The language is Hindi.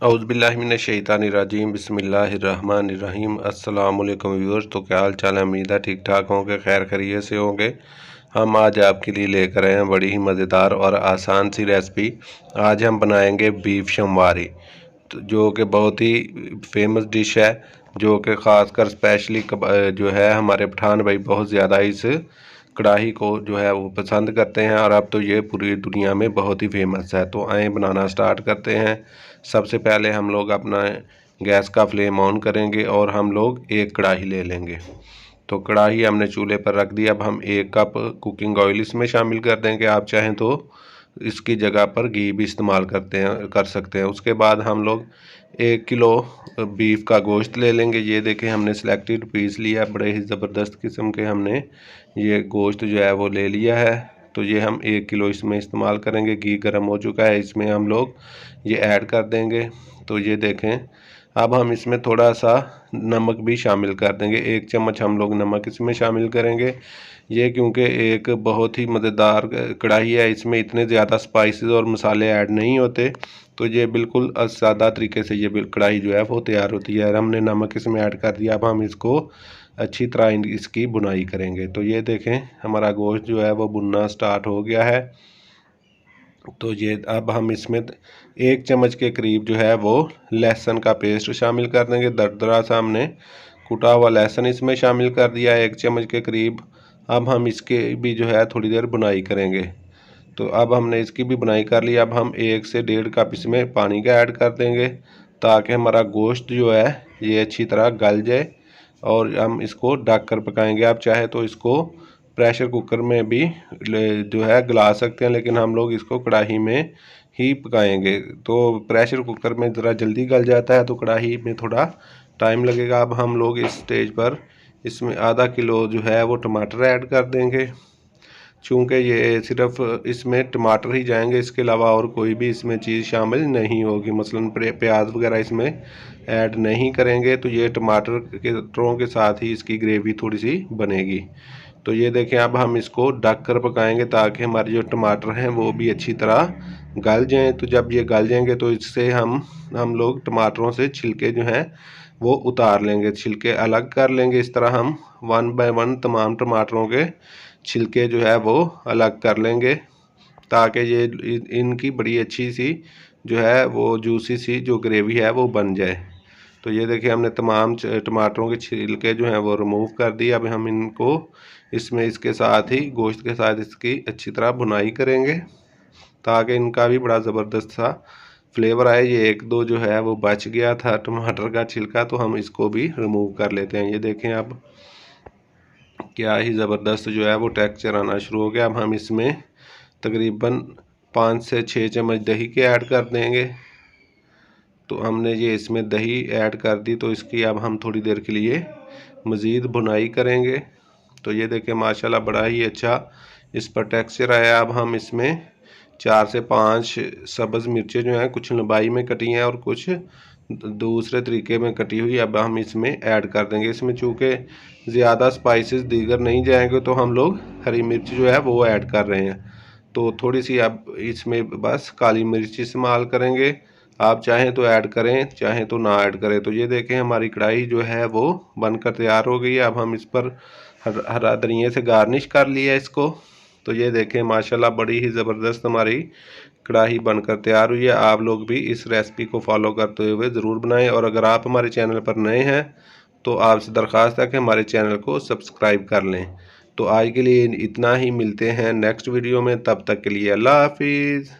औज़ुबिल्लाहिमिनश्शैतानिर्रजीम बिस्मिल्लाहिर्रहमानिर्रहीम। अस्सलाम वालेकुम व्यूअर्स। तो क्या हाल चाल है? उम्मीद है ठीक ठाक होंगे, खैर खैरियत से होंगे। हम आज आपके लिए लेकर आए हैं बड़ी ही मज़ेदार और आसान सी रेसिपी। आज हम बनाएंगे बीफ शमवारी, तो जो कि बहुत ही फेमस डिश है, जो कि ख़ासकर स्पेशली जो है हमारे पठान भाई बहुत ज़्यादा इस कढ़ाई को जो है वो पसंद करते हैं, और अब तो ये पूरी दुनिया में बहुत ही फेमस है। तो आए बनाना स्टार्ट करते हैं। सबसे पहले हम लोग अपना गैस का फ्लेम ऑन करेंगे और हम लोग एक कढ़ाई ले लेंगे। तो कढ़ाई हमने चूल्हे पर रख दी। अब हम 1 कप कुकिंग ऑयल इसमें शामिल कर देंगे। आप चाहें तो इसकी जगह पर घी भी इस्तेमाल कर सकते हैं। उसके बाद हम लोग 1 किलो बीफ का गोश्त ले लेंगे। ये देखें, हमने सिलेक्टेड पीस लिया, बड़े ही ज़बरदस्त किस्म के हमने ये गोश्त जो है वो ले लिया है। तो ये हम 1 किलो इसमें इस्तेमाल करेंगे। घी गर्म हो चुका है, इसमें हम लोग ये ऐड कर देंगे। तो ये देखें, अब हम इसमें थोड़ा सा नमक भी शामिल कर देंगे। 1 चम्मच हम लोग नमक इसमें शामिल करेंगे। ये क्योंकि एक बहुत ही मज़ेदार कढ़ाई है, इसमें इतने ज़्यादा स्पाइसेस और मसाले ऐड नहीं होते, तो ये बिल्कुल सादा तरीके से ये कढ़ाई जो है वो तैयार होती है। हमने नमक इसमें ऐड कर दिया। अब हम इसको अच्छी तरह इसकी बुनाई करेंगे। तो ये देखें, हमारा गोश्त जो है वो भुनना स्टार्ट हो गया है। तो ये अब हम इसमें 1 चम्मच के करीब जो है वो लहसुन का पेस्ट शामिल कर देंगे। दरदरा सा हमने कुटा हुआ लहसुन इसमें शामिल कर दिया है 1 चम्मच के करीब। अब हम इसके भी जो है थोड़ी देर बुनाई करेंगे। तो अब हमने इसकी भी बुनाई कर ली। अब हम 1 से 1.5 कप इसमें पानी का ऐड कर देंगे, ताकि हमारा गोश्त जो है ये अच्छी तरह गल जाए, और हम इसको ढक कर पकाएंगे। आप चाहे तो इसको प्रेशर कुकर में भी जो है गला सकते हैं, लेकिन हम लोग इसको कढ़ाई में ही पकाएंगे। तो प्रेशर कुकर में ज़रा जल्दी गल जाता है, तो कढ़ाई में थोड़ा टाइम लगेगा। अब हम लोग इस स्टेज पर इसमें आधा किलो जो है वो टमाटर ऐड कर देंगे। चूँकि ये सिर्फ इसमें टमाटर ही जाएंगे, इसके अलावा और कोई भी इसमें चीज़ शामिल नहीं होगी, मसलन प्याज वगैरह इसमें ऐड नहीं करेंगे। तो ये टमाटर के साथ ही इसकी ग्रेवी थोड़ी सी बनेगी। तो ये देखें, अब हम इसको ढक कर पकाएंगे, ताकि हमारे जो टमाटर हैं वो भी अच्छी तरह गल जाएं। तो जब ये गल जाएंगे तो इससे हम लोग टमाटरों से छिलके जो हैं वो उतार लेंगे, छिलके अलग कर लेंगे। इस तरह हम 1 बाय 1 तमाम टमाटरों के छिलके जो है वो अलग कर लेंगे, ताकि ये इनकी बड़ी अच्छी सी जो है वो जूसी सी जो ग्रेवी है वो बन जाए। तो ये देखिए, हमने तमाम टमाटरों के छिलके जो हैं वो रिमूव कर दिए। अब हम इनको इसमें इसके साथ ही गोश्त के साथ इसकी अच्छी तरह भुनाई करेंगे, ताकि इनका भी बड़ा ज़बरदस्त सा फ्लेवर आए। ये 1-2 जो है वो बच गया था टमाटर का छिलका, तो हम इसको भी रिमूव कर लेते हैं। ये देखें, अब क्या ही ज़बरदस्त जो है वो टेक्सचर आना शुरू हो गया। अब हम इसमें तकरीबन 5 से 6 चम्मच दही के ऐड कर देंगे। तो हमने ये इसमें दही ऐड कर दी, तो इसकी अब हम थोड़ी देर के लिए मज़ीद भुनाई करेंगे। तो ये देखें, माशाल्लाह बड़ा ही अच्छा इस पर टेक्सचर आया। अब हम इसमें 4 से 5 सब्ज़ मिर्चें जो हैं, कुछ लंबाई में कटी हैं और कुछ दूसरे तरीके में कटी हुई, अब हम इसमें ऐड कर देंगे। इसमें चूँकि ज़्यादा स्पाइसेस दीगर नहीं जाएंगे, तो हम लोग हरी मिर्च जो है वो ऐड कर रहे हैं। तो थोड़ी सी अब इसमें बस काली मिर्च इस्तेमाल करेंगे। आप चाहें तो ऐड करें, चाहें तो ना ऐड करें। तो ये देखें, हमारी कढ़ाई जो है वो बनकर तैयार हो गई है। अब हम इस पर हरा धनिया से गार्निश कर लिया इसको। तो ये देखें, माशाल्लाह बड़ी ही ज़बरदस्त हमारी कढ़ाई बनकर तैयार हुई है। आप लोग भी इस रेसिपी को फॉलो करते हुए ज़रूर बनाएं, और अगर आप हमारे चैनल पर नए हैं तो आपसे दरख्वास्त है कि हमारे चैनल को सब्सक्राइब कर लें। तो आज के लिए इतना ही, मिलते हैं नेक्स्ट वीडियो में। तब तक के लिए अल्लाह हाफिज़।